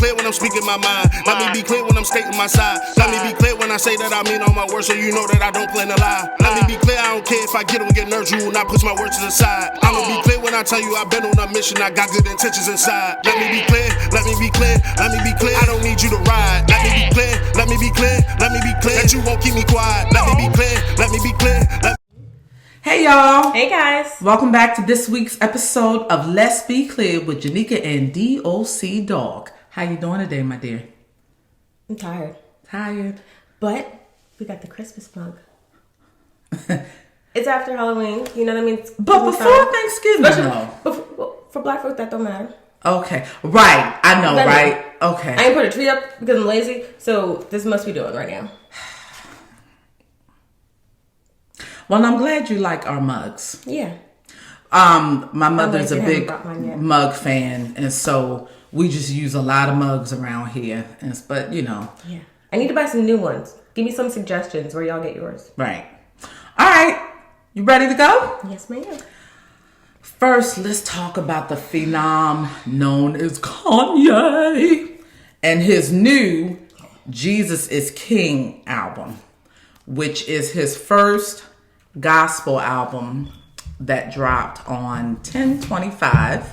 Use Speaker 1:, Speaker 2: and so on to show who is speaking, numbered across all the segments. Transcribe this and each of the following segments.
Speaker 1: clear when I'm speaking my mind. Let me be clear when I'm stating my side. Let me be clear when I say that I mean all my words, so you know that I don't plan to lie. Let me be clear, I don't care if I get on get nerves, you will not push my words to the side. I'ma be clear when I tell you I've been on a mission, I got good intentions inside. Let me be clear, let me be clear, let me be clear. I don't need you to ride. Let me be clear, let me be clear, let me be clear that you won't keep me quiet. Let me be clear, let me be clear.
Speaker 2: Hey y'all.
Speaker 3: Hey guys.
Speaker 2: Welcome back to this week's episode of Let's Be Clear with Janika and DOC Dog. How you doing today, my dear?
Speaker 3: I'm tired.
Speaker 2: Tired?
Speaker 3: But we got the Christmas mug. It's after Halloween, you know what I mean?
Speaker 2: But before Thanksgiving,
Speaker 3: for Black folks, that don't matter.
Speaker 2: Okay. Right. I know, right? Okay.
Speaker 3: I ain't put a tree up because I'm lazy, so this must be doing right now.
Speaker 2: Well, I'm glad you like our mugs.
Speaker 3: Yeah.
Speaker 2: My mother's a big mug fan, and so we just use a lot of mugs around here. But you know.
Speaker 3: Yeah. I need to buy some new ones. Give me some suggestions where y'all get yours.
Speaker 2: Right. All right. You ready to go?
Speaker 3: Yes, ma'am.
Speaker 2: First, let's talk about the phenom known as Kanye and his new Jesus is King album, which is his first gospel album that dropped on 10/25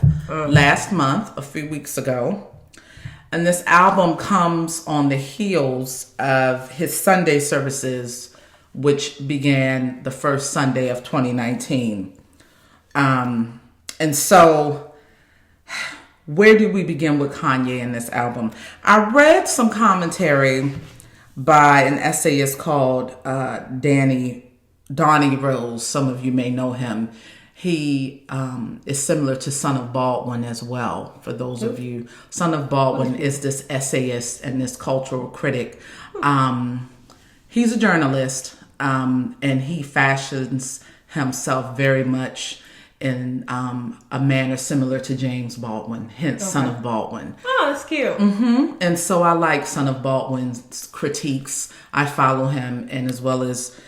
Speaker 2: last month, a few weeks ago. And this album comes on the heels of his Sunday services, which began the first Sunday of 2019. And so where do we begin with Kanye in this album? I read some commentary by an essayist called Donnie Rose. Some of you may know him. He is similar to Son of Baldwin as well. For those of you, Son of Baldwin is this essayist and this cultural critic. He's a journalist, and he fashions himself very much in a manner similar to James Baldwin, hence Son of Baldwin.
Speaker 3: Oh, that's cute.
Speaker 2: Mm-hmm. And so I like Son of Baldwin's critiques. I follow him, and as well as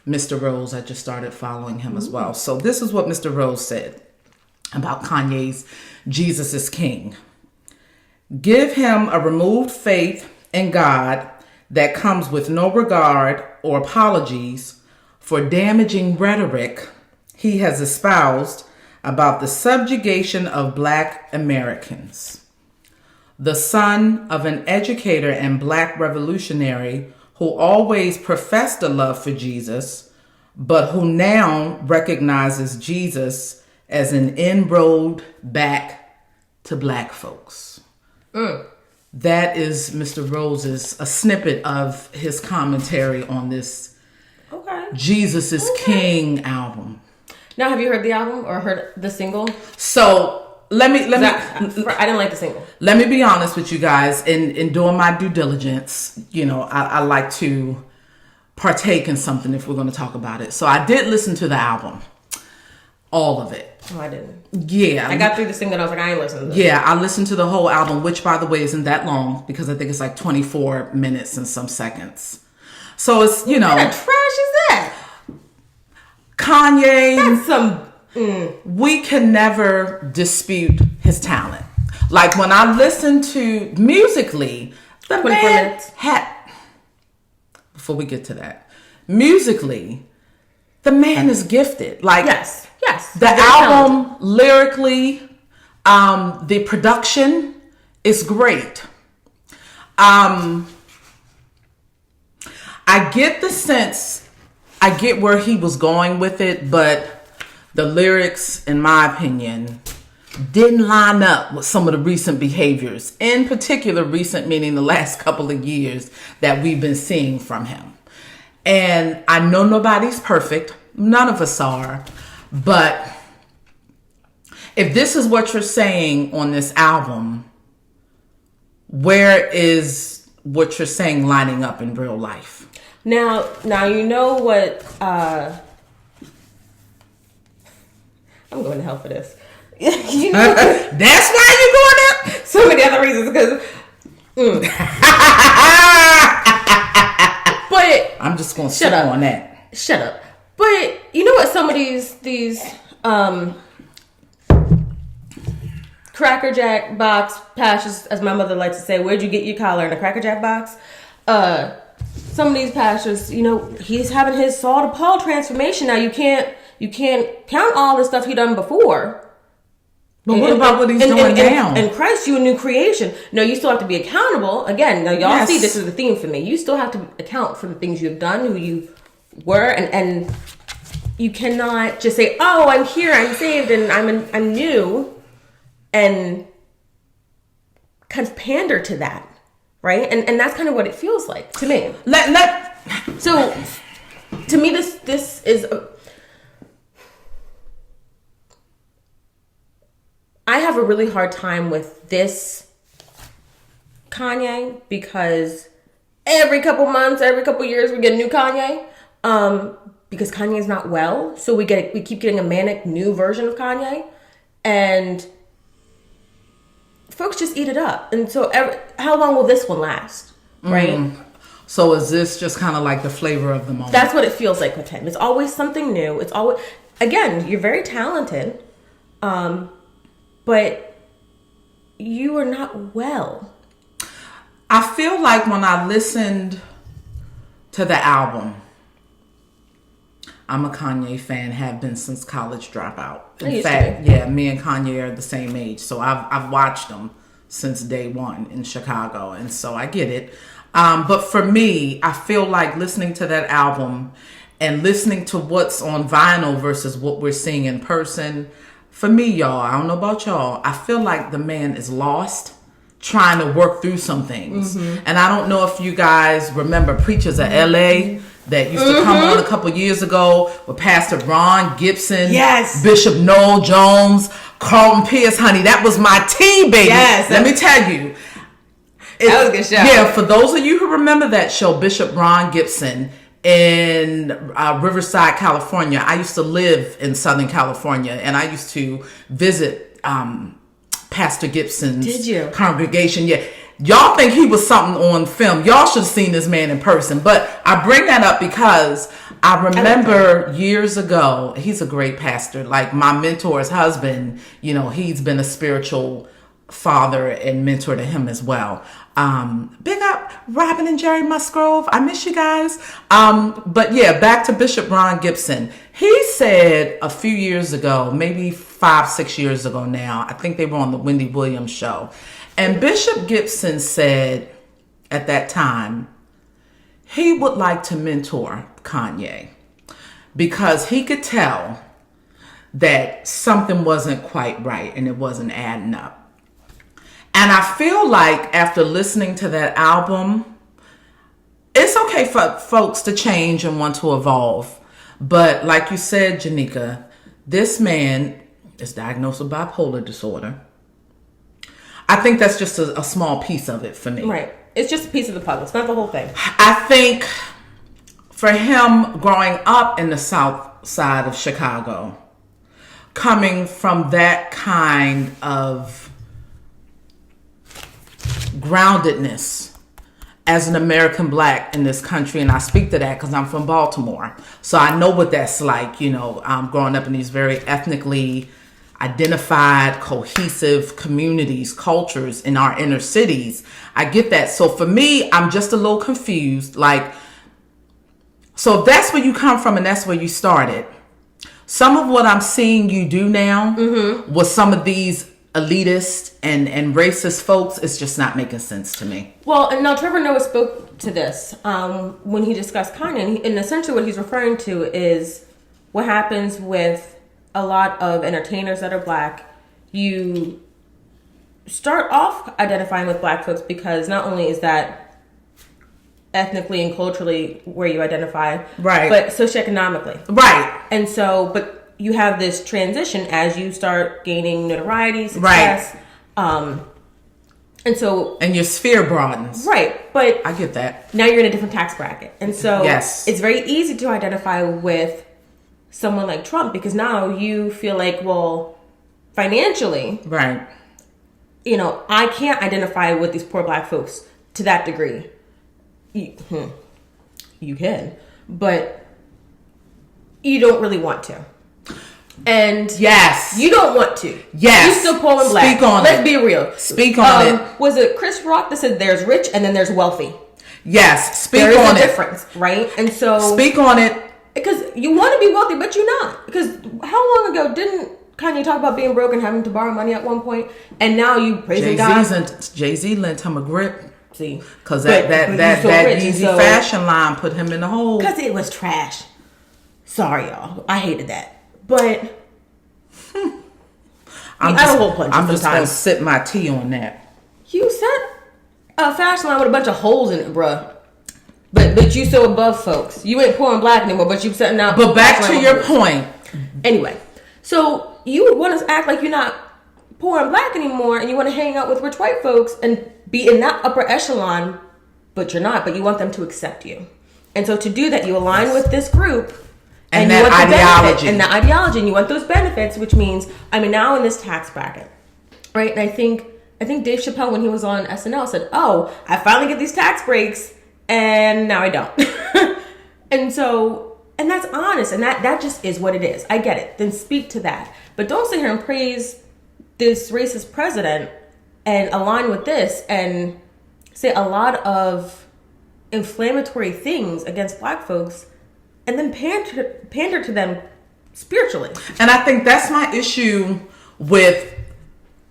Speaker 2: Mr. Rose, I just started following him as well. So this is what Mr. Rose said about Kanye's Jesus is King. Give him a removed faith in God that comes with no regard or apologies for damaging rhetoric he has espoused about the subjugation of Black Americans. The son of an educator and Black revolutionary who always professed a love for Jesus, but who now recognizes Jesus as an inroad back to Black folks. That is Mr. Rose's, a snippet of his commentary on this Jesus is King album.
Speaker 3: Now, have you heard the album or heard the single?
Speaker 2: So let me.
Speaker 3: I didn't like the single.
Speaker 2: Let me be honest with you guys. In doing my due diligence, you know, I like to partake in something if we're going to talk about it. So I did listen to the album, all of it.
Speaker 3: Oh, I didn't.
Speaker 2: Yeah,
Speaker 3: I got through the single and I was like, I ain't listening to this.
Speaker 2: Yeah, I listened to the whole album, which, by the way, isn't that long because I think it's like 24 minutes and some seconds. So it's, you know,
Speaker 3: what kind of trash is that?
Speaker 2: Kanye.
Speaker 3: That's some.
Speaker 2: We can never dispute his talent. Like when I listen to musically, the man had. Before we get to that, musically, the man is gifted. Like
Speaker 3: yes,
Speaker 2: the album talented. Lyrically, the production is great. I get the sense. I get where he was going with it, but the lyrics, in my opinion, didn't line up with some of the recent behaviors. In particular, recent meaning the last couple of years that we've been seeing from him. And I know nobody's perfect. None of us are. But if this is what you're saying on this album, where is what you're saying lining up in real life?
Speaker 3: Now you know what, I'm going to hell for this. You know,
Speaker 2: that's why you're going up?
Speaker 3: So many other reasons, because, but
Speaker 2: I'm just going to shut up on that.
Speaker 3: Shut up. But you know what some of these Cracker Jack box pastures, as my mother likes to say. Where'd you get your collar in a Cracker Jack box? Some of these pastors, he's having his Saul to Paul transformation now. You can't count all the stuff he done before.
Speaker 2: But what about what he's doing now?
Speaker 3: And Christ, you a new creation. No, you still have to be accountable. Again, now y'all see this is the theme for me. You still have to account for the things you've done, who you were, and you cannot just say, "Oh, I'm here, I'm saved, and I'm new," and kind of pander to that, right? And that's kind of what it feels like to me. So, to me, this is. I have a really hard time with this Kanye because every couple months, every couple years, we get a new Kanye. Because Kanye is not well, so we keep getting a manic new version of Kanye, and folks just eat it up. And so, how long will this one last? Right.
Speaker 2: So is this just kind of like the flavor of the moment?
Speaker 3: That's what it feels like with him. It's always something new. It's always, again, you're very talented. But you are not well.
Speaker 2: I feel like when I listened to the album, I'm a Kanye fan, have been since College Dropout. In fact, me and Kanye are the same age. So I've watched him since day one in Chicago. And so I get it. But for me, I feel like listening to that album and listening to what's on vinyl versus what we're seeing in person, for me, y'all, I don't know about y'all, I feel like the man is lost trying to work through some things. And I don't know if you guys remember Preachers of LA that used to come on a couple years ago with Pastor Ron Gibson, Bishop Noel Jones, Carlton Pierce. Honey, that was my teen, baby. Let me tell you.
Speaker 3: That was a good show.
Speaker 2: Yeah, for those of you who remember that show, Bishop Ron Gibson, in Riverside, California. I used to live in Southern California, and I used to visit Pastor Gibson's congregation. Yeah, y'all think he was something on film. Y'all should have seen this man in person. But I bring that up because I remember years ago, he's a great pastor. Like my mentor's husband, he's been a spiritual father and mentor to him as well. Big up Robin and Jerry Musgrove. I miss you guys. But yeah, back to Bishop Ron Gibson. He said a few years ago, maybe 5-6 years ago now, I think they were on the Wendy Williams show. And Bishop Gibson said at that time, he would like to mentor Kanye because he could tell that something wasn't quite right and it wasn't adding up. And I feel like after listening to that album, it's okay for folks to change and want to evolve. But like you said, Janika, this man is diagnosed with bipolar disorder. I think that's just a small piece of it for me.
Speaker 3: Right. It's just a piece of the puzzle. It's not the whole thing.
Speaker 2: I think for him growing up in the south side of Chicago, coming from that kind of groundedness as an American Black in this country, and I speak to that because I'm from Baltimore, so I know what that's like. Growing up in these very ethnically identified, cohesive communities, cultures in our inner cities. I get that. So for me, I'm just a little confused. So if that's where you come from and that's where you started, some of what I'm seeing you do now with some of these elitist and racist folks, it's just not making sense to me.
Speaker 3: Well, and now Trevor Noah spoke to this when he discussed Kanye, and essentially what he's referring to is what happens with a lot of entertainers that are Black. You start off identifying with Black folks because not only is that ethnically and culturally where you identify,
Speaker 2: right,
Speaker 3: but socioeconomically,
Speaker 2: right,
Speaker 3: and so, but you have this transition as you start gaining notoriety, success. Right. And
Speaker 2: your sphere broadens.
Speaker 3: Right. But
Speaker 2: I get that.
Speaker 3: Now you're in a different tax bracket. And so it's very easy to identify with someone like Trump because now you feel like, well, financially,
Speaker 2: right,
Speaker 3: I can't identify with these poor Black folks to that degree. You can, but you don't really want to. And
Speaker 2: yes,
Speaker 3: you don't want to.
Speaker 2: Yes,
Speaker 3: you still poor and black.
Speaker 2: Speak on
Speaker 3: Let's
Speaker 2: it.
Speaker 3: be real.
Speaker 2: Speak on it.
Speaker 3: Was it Chris Rock that said there's rich and then there's wealthy?
Speaker 2: Yes, speak
Speaker 3: there is
Speaker 2: on
Speaker 3: a
Speaker 2: it.
Speaker 3: Difference, right? And so
Speaker 2: speak on it
Speaker 3: because you want to be wealthy, but you're not. Because how long ago didn't Kanye talk about being broke and having to borrow money at one point, and now you praising God?
Speaker 2: Jay-Z lent him a grip.
Speaker 3: See,
Speaker 2: because that Yeezy fashion line put him in the hole.
Speaker 3: Because it was trash. Sorry, y'all. I hated that. But I'm
Speaker 2: just gonna sip my tea on that.
Speaker 3: You said a fashion line with a bunch of holes in it, bruh. But you so above folks. You ain't poor and black anymore, but you setting out.
Speaker 2: But back to your point.
Speaker 3: Anyway, so you would want to act like you're not poor and black anymore, and you want to hang out with rich white folks and be in that upper echelon, but you're not. But you want them to accept you, and so to do that, you align with this group. And that ideology. And the ideology, and you want those benefits, which means I'm now in this tax bracket, right? And I think Dave Chappelle, when he was on SNL, said, "Oh, I finally get these tax breaks, and now I don't." and that's honest, and that just is what it is. I get it. Then speak to that, but don't sit here and praise this racist president and align with this and say a lot of inflammatory things against black folks. And then pander to them spiritually.
Speaker 2: And I think that's my issue with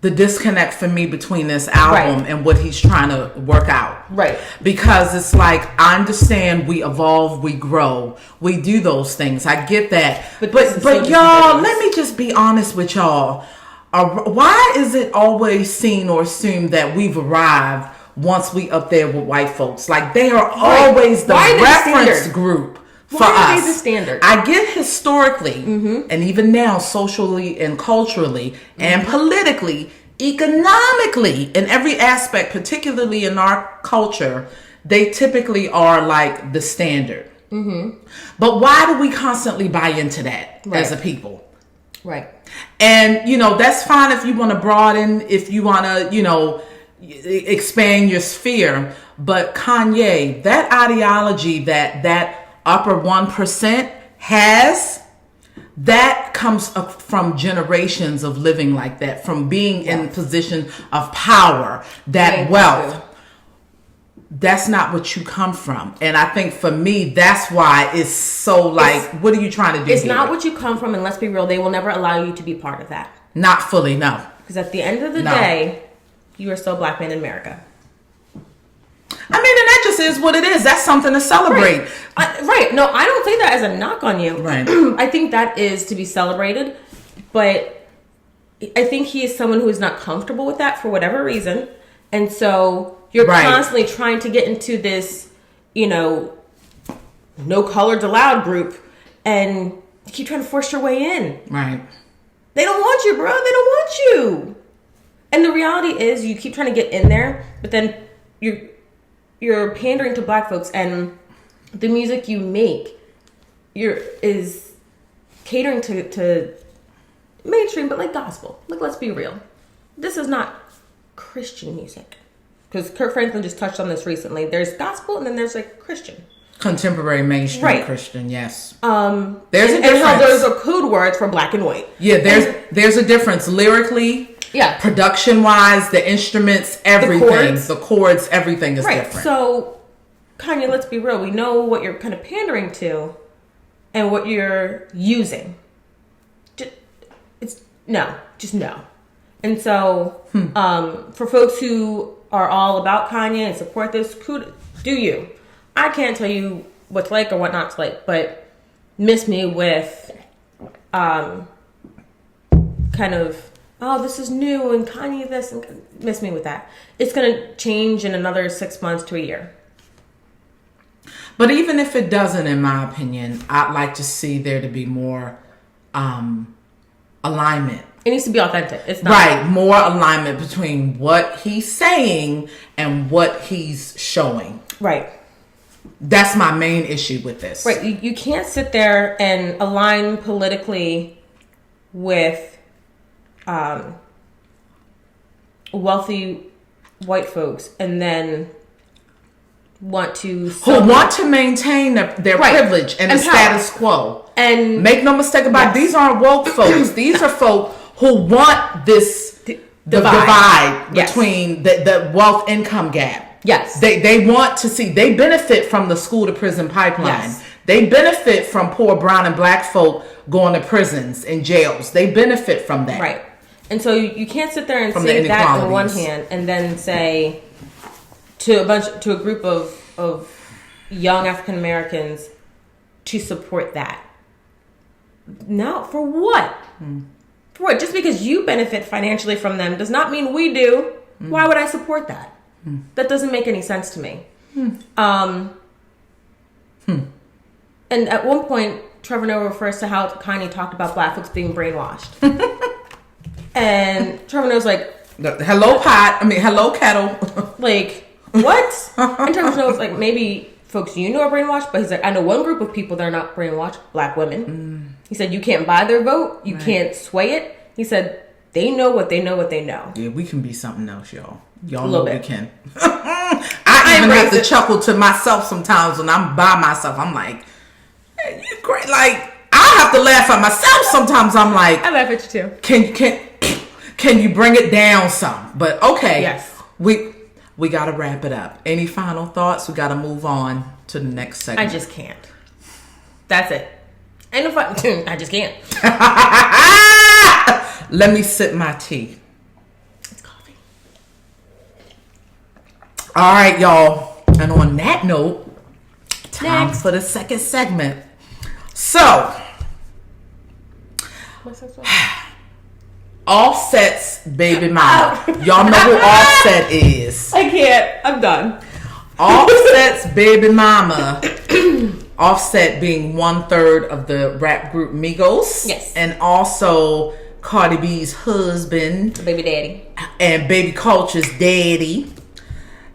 Speaker 2: the disconnect for me between this album and what he's trying to work out.
Speaker 3: Right.
Speaker 2: Because it's like, I understand we evolve, we grow, we do those things. I get that. But y'all, let me just be honest with y'all. Why is it always seen or assumed that we've arrived once we up there with white folks? Like, they are always the reference group. For us,
Speaker 3: the standard?
Speaker 2: I get historically, and even now socially and culturally and politically, economically, in every aspect, particularly in our culture, they typically are like the standard. But why do we constantly buy into that as a people?
Speaker 3: Right.
Speaker 2: And, that's fine if you want to broaden, if you want to, expand your sphere. But Kanye, that ideology that upper 1% has, that comes up from generations of living like that, from being in a position of power, that wealth. That's not what you come from. And I think for me, that's why it's so what are you trying to do?
Speaker 3: It's not what you come from, and let's be real, they will never allow you to be part of that.
Speaker 2: Not fully, no.
Speaker 3: Because at the end of the day, you are still a black man in America.
Speaker 2: I mean, and that just is what it is. That's something to celebrate.
Speaker 3: Right. No, I don't say that as a knock on you.
Speaker 2: Right.
Speaker 3: I think that is to be celebrated. But I think he is someone who is not comfortable with that for whatever reason. And so you're constantly trying to get into this, no coloreds allowed group. And you keep trying to force your way in.
Speaker 2: Right.
Speaker 3: They don't want you, bro. They don't want you. And the reality is you keep trying to get in there, but then you're pandering to black folks, and the music you make is catering to mainstream, but like gospel. Like, let's be real. This is not Christian music. Because Kirk Franklin just touched on this recently. There's gospel and then there's like Christian.
Speaker 2: Contemporary mainstream Christian, yes.
Speaker 3: There's
Speaker 2: a difference.
Speaker 3: And how those are code words for black and white.
Speaker 2: Yeah, there's a difference lyrically.
Speaker 3: Yeah.
Speaker 2: Production wise, the instruments, everything, the chords, everything is different.
Speaker 3: So, Kanye, let's be real. We know what you're kind of pandering to and what you're using. Just no. And so, for folks who are all about Kanye and support this, do you? I can't tell you what's like or what not to like, but miss me with kind of, oh, this is new and Kanye this, and miss me with that. It's going to change in another 6 months to a year.
Speaker 2: But even if it doesn't, in my opinion, I'd like to see there to be more alignment.
Speaker 3: It needs to be authentic. It's not
Speaker 2: right. More alignment between what he's saying and what he's showing.
Speaker 3: Right.
Speaker 2: That's my main issue with this.
Speaker 3: Right. You can't sit there and align politically with wealthy white folks and then want to maintain their privilege and the status quo And
Speaker 2: make no mistake about it, these aren't woke folks. These are folk who want this divide between the wealth income gap.
Speaker 3: Yes.
Speaker 2: They want to see, they benefit from the school to prison pipeline. Yes. They benefit from poor brown and black folk going to prisons and jails. They benefit from that.
Speaker 3: Right. And so you can't sit there and say that on one hand and then say to a group of young African Americans to support that. No, for what? For what? Just because you benefit financially from them does not mean we do. Why would I support that? That doesn't make any sense to me. And at one point, Trevor Noah refers to how Kanye talked about black folks being brainwashed. And Trevor Noah's like,
Speaker 2: hello kettle.
Speaker 3: Like, what? And Trevor Noah's like, maybe folks you know are brainwashed, but he's like, I know one group of people that are not brainwashed, black women. He said, you can't buy their vote. You can't sway it. He said, they know what they know what they know.
Speaker 2: Yeah, we can be something else, y'all. Y'all know we can. I even have to chuckle to myself sometimes when I'm by myself. I'm like, hey, you great. Like, I have to laugh at myself sometimes. I'm like,
Speaker 3: I laugh at you too.
Speaker 2: Can you bring it down some? But okay.
Speaker 3: Yes.
Speaker 2: We got to wrap it up. Any final thoughts? We got to move on to the next segment.
Speaker 3: I just can't. That's it. Ain't no fun. I just can't.
Speaker 2: Let me sip my tea.
Speaker 3: It's coffee.
Speaker 2: All right, y'all. And on that note, time
Speaker 3: Next.
Speaker 2: for the second segment. So, Offset's baby mama. Y'all know who Offset is.
Speaker 3: I can't. I'm done.
Speaker 2: Offset's baby mama. Offset being 1/3 of the rap group Migos.
Speaker 3: Yes.
Speaker 2: And also Cardi B's husband.
Speaker 3: The baby daddy.
Speaker 2: And Baby Culture's daddy.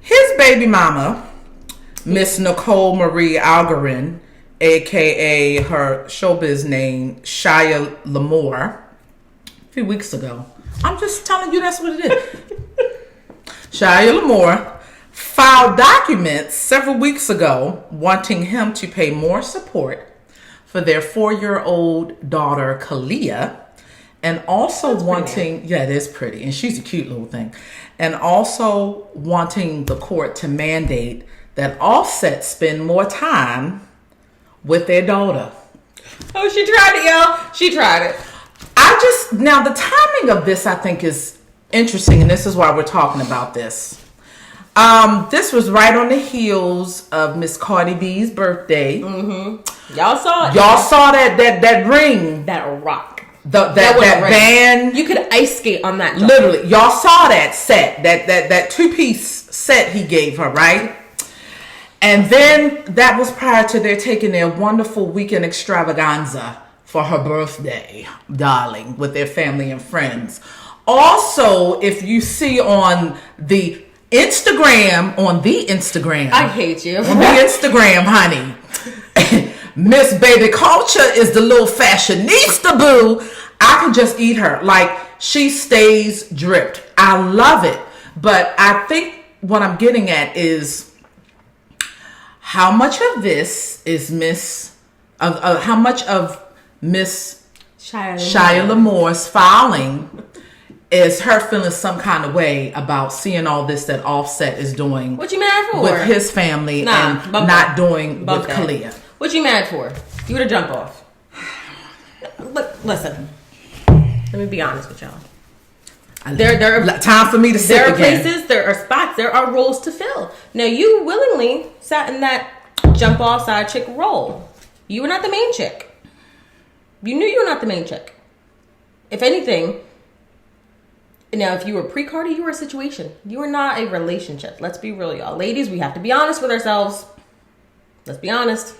Speaker 2: His baby mama, Miss Nicole Marie Algarin, a.k.a. her showbiz name, Shia LaMour, a few weeks ago. I'm just telling you that's what it is. Shia LaMour filed documents several weeks ago wanting him to pay more support for their 4-year-old daughter, Kalia, and also wanting, it is pretty, and she's a cute little thing, and also wanting the court to mandate that Offset spend more time with their daughter.
Speaker 3: Oh, she tried it, y'all. She tried it.
Speaker 2: Now the timing of this I think is interesting, and this is why we're talking about this. This was right on the heels of Miss Cardi B's birthday.
Speaker 3: Mm-hmm. Y'all saw it.
Speaker 2: Y'all saw that ring.
Speaker 3: That rock.
Speaker 2: That band.
Speaker 3: You could ice skate on that.
Speaker 2: Literally. Y'all saw that set. That 2-piece set he gave her, right? And then that was prior to their taking their wonderful weekend extravaganza for her birthday, darling, with their family and friends. Also, if you see on the Instagram,
Speaker 3: I hate you.
Speaker 2: On the Instagram, honey. Miss Baby Culture is the little fashionista boo. I can just eat her. Like, she stays dripped. I love it. But I think what I'm getting at is how much of this is how much of Miss Shia LaMour's filing is her feeling some kind of way about seeing all this that Offset is doing.
Speaker 3: What you mad for?
Speaker 2: With his family and not doing with Kalia.
Speaker 3: What you mad for? You would have jumped off. Listen, let me be honest with y'all. There are
Speaker 2: time for me to sit again.
Speaker 3: There are places, there are spots, there are roles to fill. Now, you willingly sat in that jump off side chick role. You were not the main chick. You knew you were not the main chick. If anything, now if you were pre-Cardi, you were a situation. You were not a relationship. Let's be real, y'all. Ladies, we have to be honest with ourselves. Let's be honest.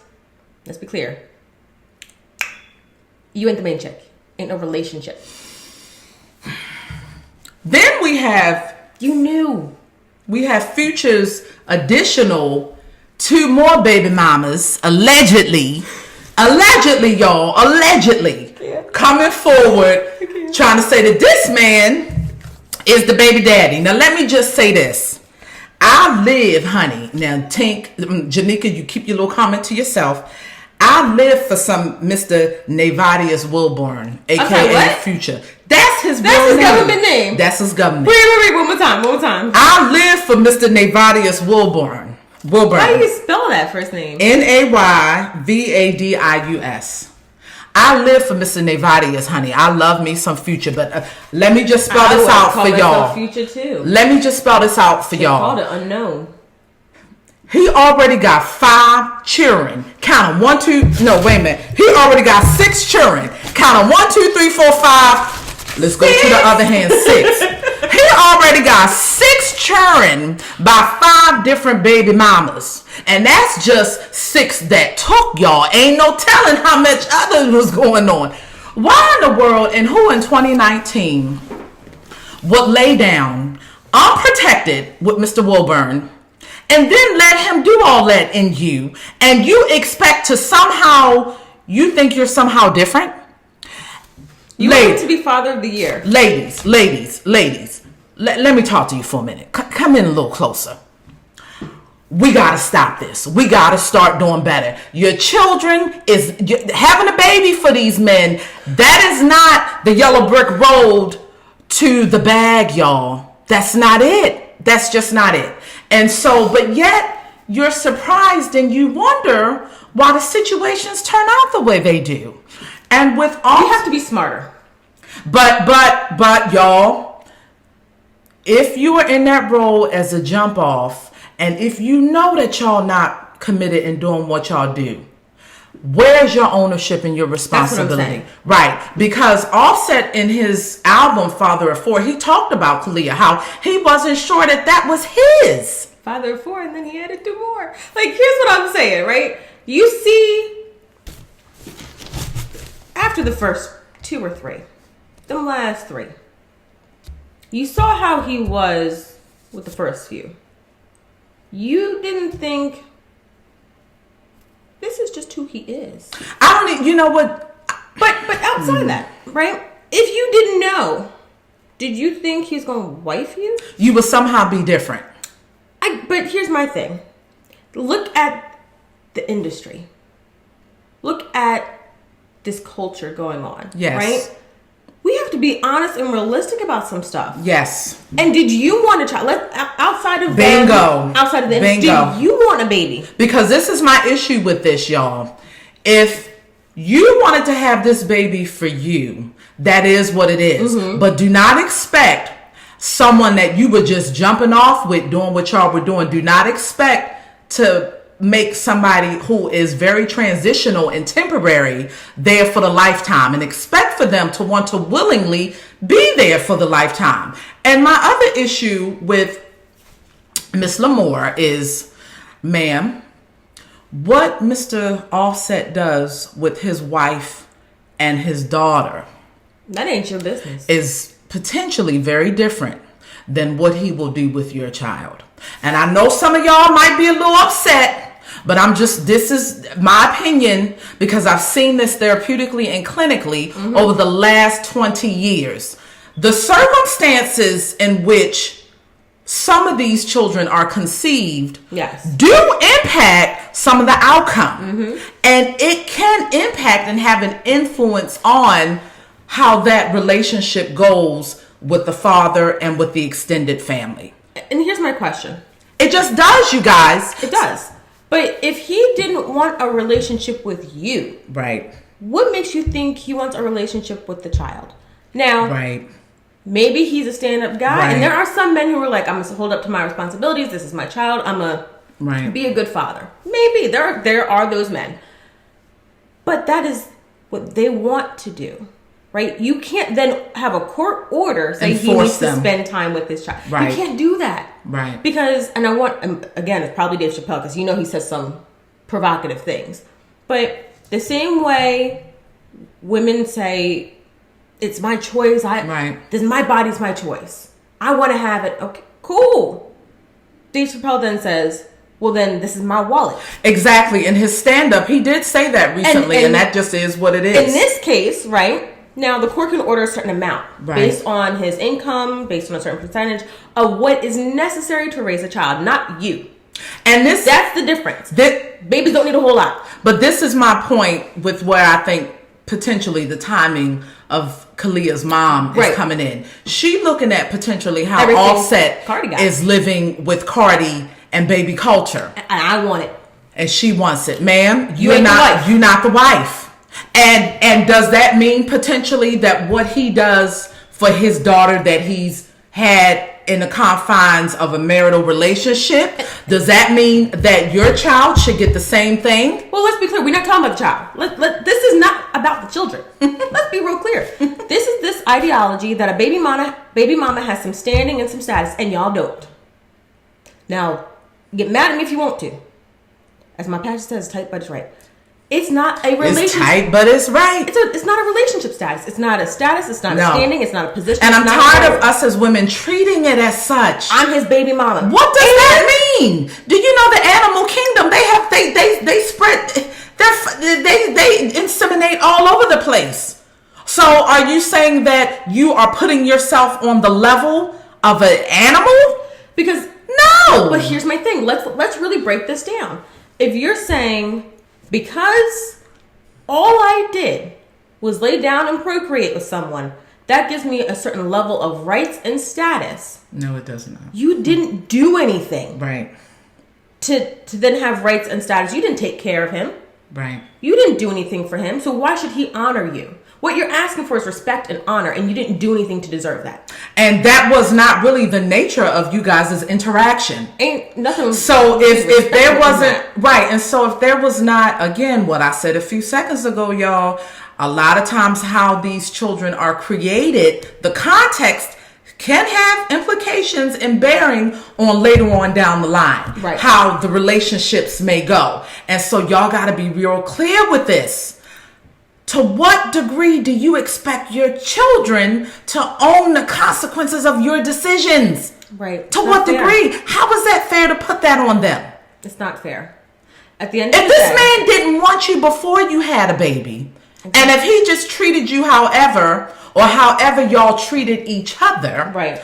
Speaker 3: Let's be clear. You ain't the main chick. Ain't no relationship.
Speaker 2: Then we have...
Speaker 3: You knew.
Speaker 2: We have Future's additional 2 more baby mamas, allegedly, y'all, coming forward, trying to say that this man is the baby daddy. Now, let me just say this. I live, honey. Now, Janika, you keep your little comment to yourself. I live for some Mr. Navadius Wilburn, aka Future. That's his
Speaker 3: government name.
Speaker 2: That's his government.
Speaker 3: Wait, one more time.
Speaker 2: I live for Mr. Navadius Wilburn.
Speaker 3: How do you spell that first name?
Speaker 2: Nayvadius. I live for Mr. Navadius, honey. I love me some Future, but let me just spell this out for y'all.
Speaker 3: Future too.
Speaker 2: Let me just spell this out for y'all.
Speaker 3: Called it unknown.
Speaker 2: He already got 5 children. Count them. 1, 2. No, wait a minute. He already got 6 children. Count them. 1, 2, 3, 4, 5. Let's go to the other hand. 6. He already got 6 children by 5 different baby mamas. And that's just 6 that took, y'all. Ain't no telling how much other was going on. Why in the world and who in 2019 would lay down unprotected with Mr. Wilburn and then let him do all that in you, and you expect to somehow, you think you're somehow different?
Speaker 3: You want to be father of the year.
Speaker 2: Ladies. Let me talk to you for a minute. Come in a little closer. We got to stop this. We got to start doing better. Your children is having a baby for these men. That is not the yellow brick road to the bag, y'all. That's not it. That's just not it. And so, but yet you're surprised and you wonder why the situations turn out the way they do. And with all,
Speaker 3: you have to be smarter.
Speaker 2: But y'all, if you are in that role as a jump off, and if you know that y'all not committed in doing what y'all do, where's your ownership and your responsibility?
Speaker 3: That's what I'm saying.
Speaker 2: Right. Because Offset in his album Father of 4, he talked about Kalia, how he wasn't sure that was his.
Speaker 3: Father of 4, and then he added 2 more. Like, here's what I'm saying, right? You see, after the first 2 or 3, the last 3, you saw how he was with the first few. You didn't think, this is just who he is.
Speaker 2: You know what?
Speaker 3: But outside of that, right? If you didn't know, did you think he's going to wife you?
Speaker 2: You would somehow be different.
Speaker 3: But here's my thing. Look at the industry. Look at this culture going on.
Speaker 2: Yes.
Speaker 3: Right? We have to be honest and realistic about some stuff.
Speaker 2: Yes.
Speaker 3: And did you want a child? Outside of
Speaker 2: Bingo.
Speaker 3: Outside of the industry, did you want a baby?
Speaker 2: Because this is my issue with this, y'all. If you wanted to have this baby for you, that is what it is. Mm-hmm. But do not expect someone that you were just jumping off with doing what y'all were doing. Do not expect to make somebody who is very transitional and temporary there for the lifetime, and expect for them to want to willingly be there for the lifetime. And my other issue with Miss L'Amour is, ma'am, what Mr. Offset does with his wife and his daughter,
Speaker 3: that ain't your business,
Speaker 2: is potentially very different than what he will do with your child. And I know some of y'all might be a little upset, but this is my opinion, because I've seen this therapeutically and clinically over the last 20 years. The circumstances in which some of these children are conceived do impact some of the outcome. Mm-hmm. And it can impact and have an influence on how that relationship goes with the father and with the extended family.
Speaker 3: And here's my question.
Speaker 2: It just does, you guys.
Speaker 3: It does. But if he didn't want a relationship with you,
Speaker 2: right,
Speaker 3: what makes you think he wants a relationship with the child? Now,
Speaker 2: right,
Speaker 3: maybe he's a stand-up guy, right, and there are some men who are like, I'm going to hold up to my responsibilities. This is my child. I'm going to be a good father. Maybe there are those men. But that is what they want to do. Right? You can't then have a court order say he needs to spend time with his child. Right. You can't do that.
Speaker 2: Right.
Speaker 3: Because, and again, it's probably Dave Chappelle, because he says some provocative things. But the same way women say, it's my choice. My body's my choice. I want to have it. Okay, cool. Dave Chappelle then says, well, then this is my wallet. Exactly.
Speaker 2: In his stand-up, he did say that recently, and that just is what it is.
Speaker 3: In this case, right? Now, the court can order a certain amount based on his income, based on a certain percentage of what is necessary to raise a child, not you.
Speaker 2: And
Speaker 3: that's the difference. Babies don't need a whole lot.
Speaker 2: But this is my point with where I think potentially the timing of Kalia's mom is coming in. She looking at potentially how Offset is living with Cardi and baby culture.
Speaker 3: And I want it.
Speaker 2: And she wants it. Ma'am, you're not the wife. And does that mean potentially that what he does for his daughter that he's had in the confines of a marital relationship, does that mean that your child should get the same thing?
Speaker 3: Well, let's be clear. We're not talking about the child. This is not about the children. Let's be real clear. This is this ideology that a baby mama has some standing and some status, and y'all don't. Now, get mad at me if you want to. As my pastor says, tight but it's right. It's not a relationship.
Speaker 2: It's tight, but it's right.
Speaker 3: It's not a relationship status. It's not a status. It's not a standing. It's not a position.
Speaker 2: And I'm tired of us as women treating it as such.
Speaker 3: I'm his baby mama.
Speaker 2: What does that mean? Do you know the animal kingdom? They spread. They inseminate all over the place. So are you saying that you are putting yourself on the level of an animal?
Speaker 3: Because
Speaker 2: no.
Speaker 3: But here's my thing. Let's really break this down. If you're saying, because all I did was lay down and procreate with someone, that gives me a certain level of rights and status.
Speaker 2: No, it does not.
Speaker 3: You didn't do anything.
Speaker 2: Right.
Speaker 3: To then have rights and status. You didn't take care of him.
Speaker 2: Right.
Speaker 3: You didn't do anything for him, so why should he honor you? What you're asking for is respect and honor, and you didn't do anything to deserve that.
Speaker 2: And that was not really the nature of you guys' interaction.
Speaker 3: Ain't nothing.
Speaker 2: So if there wasn't, right, and so if there was not, again, what I said a few seconds ago, y'all, a lot of times how these children are created, the context can have implications and bearing on later on down the line,
Speaker 3: right,
Speaker 2: how the relationships may go. And so y'all got to be real clear with this. To what degree do you expect your children to own the consequences of your decisions?
Speaker 3: Right.
Speaker 2: To what degree? How is that fair to put that on them?
Speaker 3: It's not fair. At the end of the day,
Speaker 2: if this man didn't want you before you had a baby, and if he just treated you however y'all treated each other,
Speaker 3: right,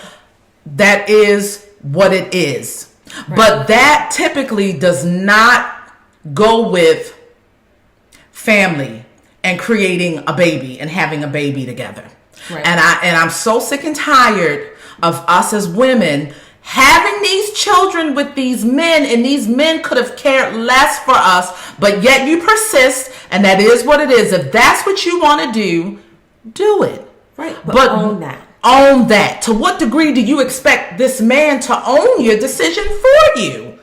Speaker 2: that is what it is.
Speaker 3: Right.
Speaker 2: But that typically does not go with family and creating a baby and having a baby together.
Speaker 3: Right.
Speaker 2: And I'm so sick and tired of us as women having these children with these men, and these men could have cared less for us, but yet you persist, and that is what it is. If that's what you want to do it.
Speaker 3: Right. But own that.
Speaker 2: Own that. To what degree do you expect this man to own your decision for you?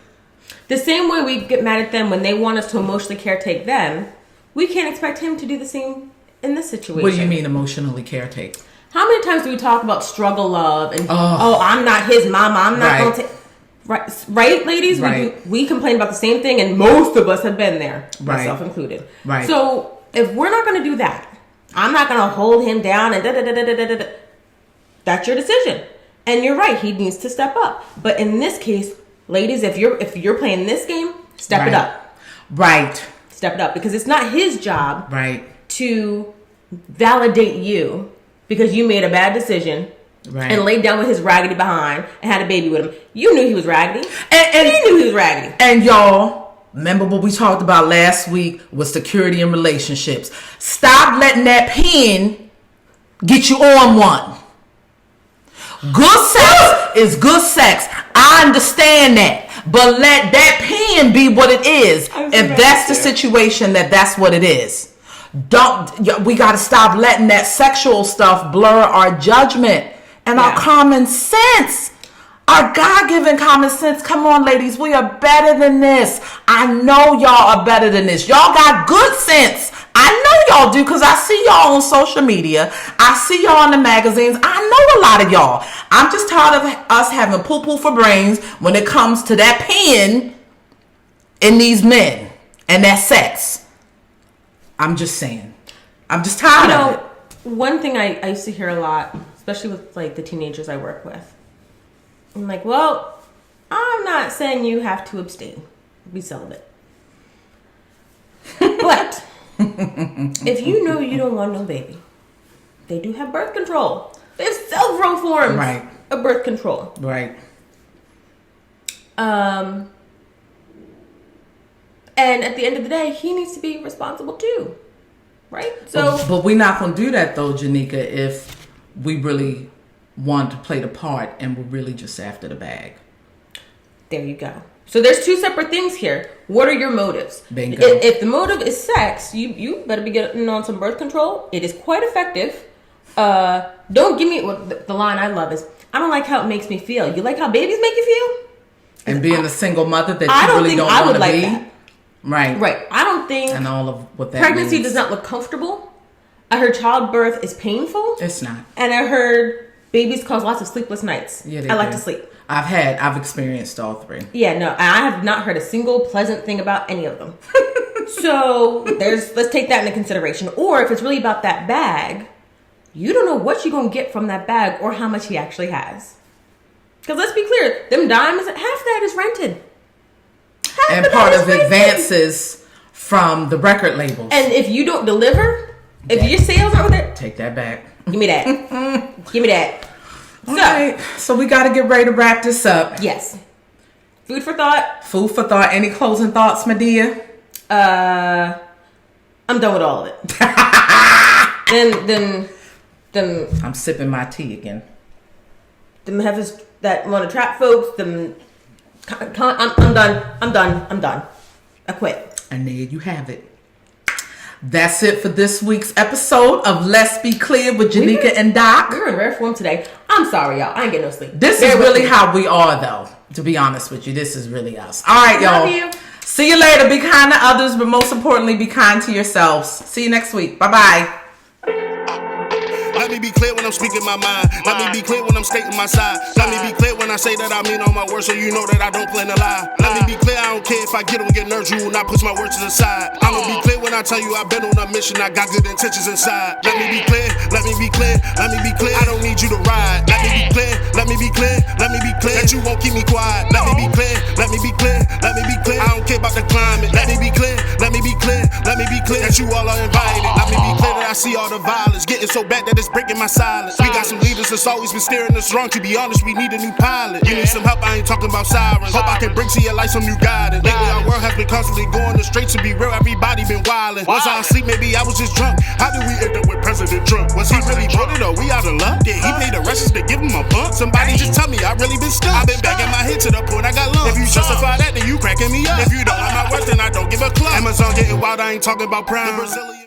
Speaker 3: The same way we get mad at them when they want us to emotionally caretake them, we can't expect him to do the same in this situation.
Speaker 2: What do you mean emotionally caretake?
Speaker 3: How many times do we talk about struggle love and I'm not his mama, I'm not going to right, ladies?
Speaker 2: Right.
Speaker 3: We complain about the same thing, and most of us have been there,
Speaker 2: right,
Speaker 3: myself included.
Speaker 2: Right.
Speaker 3: So if we're not going to do that, I'm not going to hold him down and da-da-da-da-da-da-da. That's your decision. And you're right, he needs to step up. But in this case, ladies, if you're playing this game, step it up.
Speaker 2: Right.
Speaker 3: Step it up, because it's not his job to validate you because you made a bad decision and laid down with his raggedy behind and had a baby with him. You knew he was raggedy. And he knew he was raggedy.
Speaker 2: And y'all, remember what we talked about last week was security in relationships. Stop letting that pen get you on one. Good sex is good sex. I understand that. But let that pen be what it is. If that's the situation, that's what it is. We got to stop letting that sexual stuff blur our judgment and our common sense. Our God-given common sense. Come on, ladies. We are better than this. I know y'all are better than this. Y'all got good sense. I know y'all do, because I see y'all on social media. I see y'all in the magazines. I know a lot of y'all. I'm just tired of us having poo-poo for brains when it comes to that pen in these men and that sex. I'm just saying. I'm just tired of it.
Speaker 3: One thing I used to hear a lot, especially with like the teenagers I work with. I'm like, well, I'm not saying you have to abstain. Be celibate. But if you know you don't want no baby, they do have birth control. They have several forms of birth control.
Speaker 2: Right.
Speaker 3: And at the end of the day, he needs to be responsible too. Right? So,
Speaker 2: but we're not going to do that though, Janika, if we really want to play the part and we're really just after the bag.
Speaker 3: There you go. So there's two separate things here. What are your motives?
Speaker 2: Bingo.
Speaker 3: If the motive is sex, you better be getting on some birth control. It is quite effective. Don't give me the line I love is, I don't like how it makes me feel. You like how babies make you feel?
Speaker 2: And being a single mother that you really don't want to be.
Speaker 3: That.
Speaker 2: Right.
Speaker 3: Right. I don't think.
Speaker 2: And all of what that
Speaker 3: pregnancy
Speaker 2: means.
Speaker 3: does not look comfortable. I heard childbirth is painful.
Speaker 2: It's not.
Speaker 3: And I heard babies cause lots of sleepless nights.
Speaker 2: Yeah,
Speaker 3: I like to sleep.
Speaker 2: I've experienced all three.
Speaker 3: Yeah, no, I have not heard a single pleasant thing about any of them. So let's take that into consideration. Or if it's really about that bag, you don't know what you're gonna get from that bag or how much he actually has. Because let's be clear, them diamonds, half that is rented.
Speaker 2: And part of advances from the record labels.
Speaker 3: And if you don't deliver, if your sales aren't there,
Speaker 2: take that back.
Speaker 3: Give me that. Give me that.
Speaker 2: All right. So we got to get ready to wrap this up.
Speaker 3: Yes. Food for thought.
Speaker 2: Food for thought. Any closing thoughts, my dear?
Speaker 3: I'm done with all of it. then
Speaker 2: I'm sipping my tea again.
Speaker 3: Them heifers that want to trap folks. I'm done. I quit.
Speaker 2: And there you have it. That's it for this week's episode of Let's Be Clear with Janika and Doc.
Speaker 3: We're in rare form today. I'm sorry, y'all. I ain't getting no sleep.
Speaker 2: This is really how we are, though. To be honest with you, this is really us. All right, y'all.
Speaker 3: Love you.
Speaker 2: See you later. Be kind to others, but most importantly, be kind to yourselves. See you next week. Bye-bye.
Speaker 1: Let me be clear when I'm speaking my mind. Let me be clear when I'm stating my side. Let me be clear when I say that I mean all my words, so you know that I don't plan to lie. Let me be clear, I don't care if I get nerves, you will not push my words to the side. I'ma be clear when I tell you I've been on a mission, I got good intentions inside. Let me be clear, let me be clear, let me be clear. I don't need you to ride. Let me be clear, let me be clear, let me be clear that you won't keep me quiet. Let me be clear, let me be clear, let me be clear. I don't care about the climate. Let me be clear, let me be clear, let me be clear that you all are invited. Let me be clear that I see all the violence getting so bad that it's breaking my silence. We got some leaders that's always been steering us wrong. To be honest, we need a new pilot. You need some help, I ain't talking about sirens. Hope I can bring to your life some new guidance. Lately our world has been constantly going astray. To be real, everybody been wildin'. Once I was asleep, maybe I was just drunk. How did we end up with President Trump? Was he really voted or we out of luck? Did he pay the Russians to give him a bump? Somebody just tell me I really been stuck. I've been banging my head to the point I got lumps. If you justify that, then you cracking me up. If you don't like my work, then I don't give a cluck. Amazon getting wild, I ain't talking about prime. The Brazilian